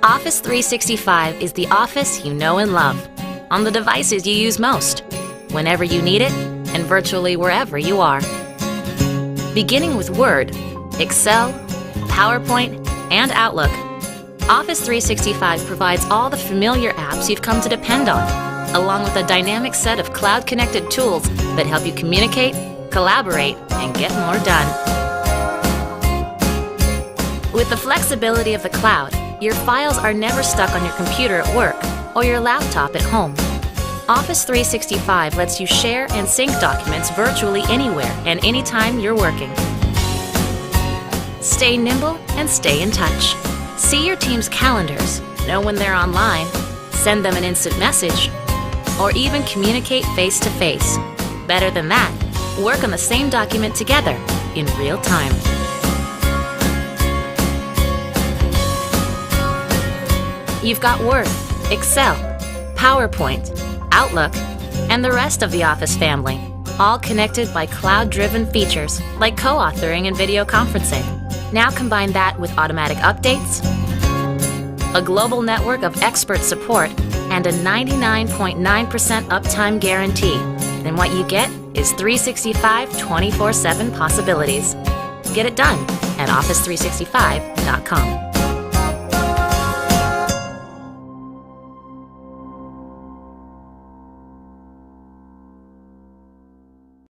Office 365 is the office you know and love, on the devices you use most, whenever you need it, and virtually wherever you are. Beginning with Word, Excel, PowerPoint, and Outlook, Office 365 provides all the familiar apps you've come to depend on, along with a dynamic set of cloud-connected tools that help you communicate, collaborate, and get more done. With the flexibility of the cloud, your files are never stuck on your computer at work or your laptop at home. Office 365 lets you share and sync documents virtually anywhere and anytime you're working. Stay nimble and stay in touch. See your team's calendars, know when they're online, send them an instant message, or even communicate face-to-face. Better than that, work on the same document together in real time. You've got Word, Excel, PowerPoint, Outlook, and the rest of the Office family, all connected by cloud-driven features like co-authoring and video conferencing. Now combine that with automatic updates, a global network of expert support, and a 99.9% uptime guarantee. Then what you get is 365 24/7 possibilities. Get it done at office365.com.